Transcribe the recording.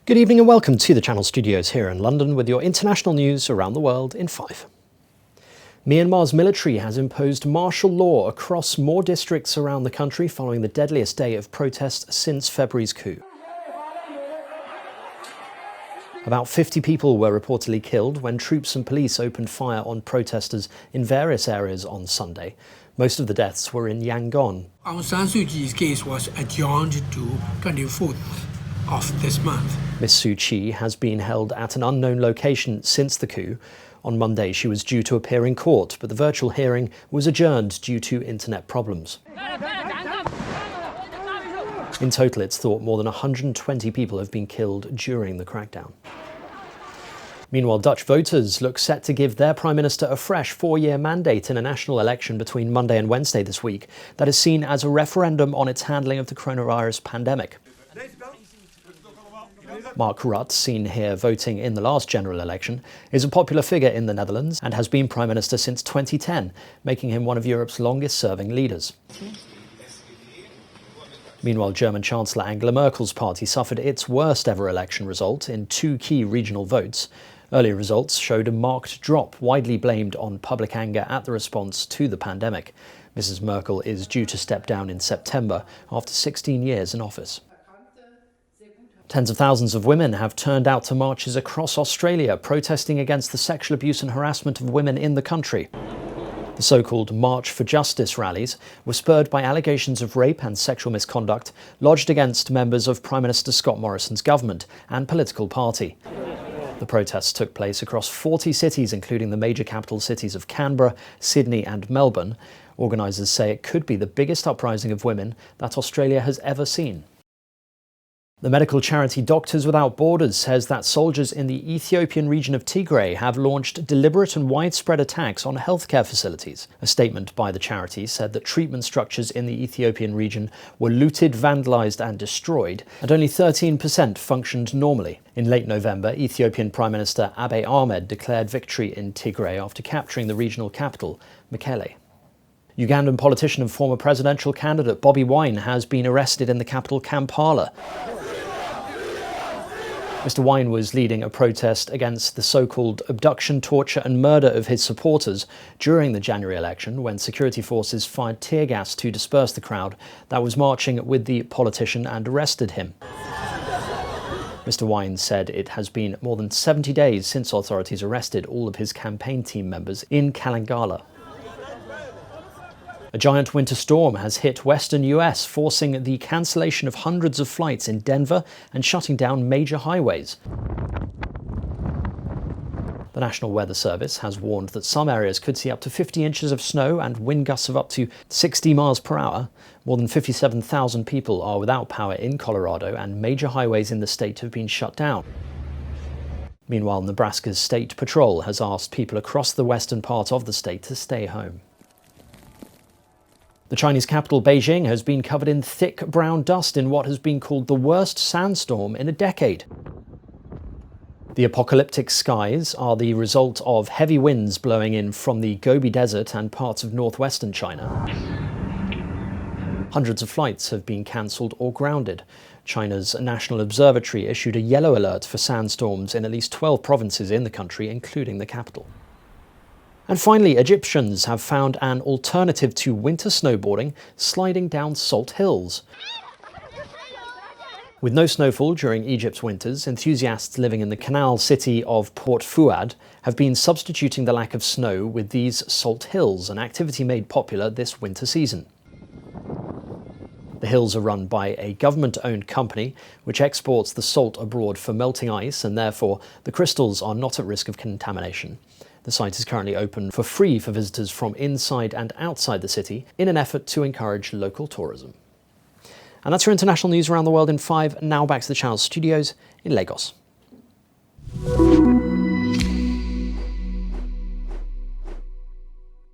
Good evening and welcome to the Channel Studios here in London with your international news around the world in 5. Myanmar's military has imposed martial law across more districts around the country following the deadliest day of protest since February's coup. About 50 people were reportedly killed when troops and police opened fire on protesters in various areas on Sunday. Most of the deaths were in Yangon. Aung San Suu Kyi's case was adjourned to 24th of this month. Ms. Suu Kyi has been held at an unknown location since the coup. On Monday, she was due to appear in court, but the virtual hearing was adjourned due to internet problems. In total, it's thought more than 120 people have been killed during the crackdown. Meanwhile, Dutch voters look set to give their Prime Minister a fresh 4-year mandate in a national election between Monday and Wednesday this week that is seen as a referendum on its handling of the coronavirus pandemic. Mark Rutte, seen here voting in the last general election, is a popular figure in the Netherlands and has been Prime Minister since 2010, making him one of Europe's longest-serving leaders. Meanwhile, German Chancellor Angela Merkel's party suffered its worst-ever election result in 2 key regional votes. Earlier results showed a marked drop, widely blamed on public anger at the response to the pandemic. Mrs. Merkel is due to step down in September after 16 years in office. Tens of thousands of women have turned out to marches across Australia protesting against the sexual abuse and harassment of women in the country. The so-called March for Justice rallies were spurred by allegations of rape and sexual misconduct lodged against members of Prime Minister Scott Morrison's government and political party. The protests took place across 40 cities, including the major capital cities of Canberra, Sydney and Melbourne. Organisers say it could be the biggest uprising of women that Australia has ever seen. The medical charity Doctors Without Borders says that soldiers in the Ethiopian region of Tigray have launched deliberate and widespread attacks on healthcare facilities. A statement by the charity said that treatment structures in the Ethiopian region were looted, vandalized and destroyed, and only 13% functioned normally. In late November, Ethiopian Prime Minister Abiy Ahmed declared victory in Tigray after capturing the regional capital, Mekelle. Ugandan politician and former presidential candidate Bobi Wine has been arrested in the capital Kampala. Mr. Wine was leading a protest against the so-called abduction, torture and murder of his supporters during the January election when security forces fired tear gas to disperse the crowd that was marching with the politician and arrested him. Mr. Wine said it has been more than 70 days since authorities arrested all of his campaign team members in Kalangala. A giant winter storm has hit western US, forcing the cancellation of hundreds of flights in Denver and shutting down major highways. The National Weather Service has warned that some areas could see up to 50 inches of snow and wind gusts of up to 60 miles per hour. More than 57,000 people are without power in Colorado, and major highways in the state have been shut down. Meanwhile, Nebraska's State Patrol has asked people across the western part of the state to stay home. The Chinese capital, Beijing, has been covered in thick brown dust in what has been called the worst sandstorm in a decade. The apocalyptic skies are the result of heavy winds blowing in from the Gobi Desert and parts of northwestern China. Hundreds of flights have been cancelled or grounded. China's National Observatory issued a yellow alert for sandstorms in at least 12 provinces in the country, including the capital. And finally, Egyptians have found an alternative to winter snowboarding, sliding down salt hills. With no snowfall during Egypt's winters, enthusiasts living in the canal city of Port Fouad have been substituting the lack of snow with these salt hills, an activity made popular this winter season. The hills are run by a government-owned company which exports the salt abroad for melting ice, and therefore the crystals are not at risk of contamination. The site is currently open for free for visitors from inside and outside the city in an effort to encourage local tourism. And that's your international news around the world in 5. Now back to the Channel Studios in Lagos.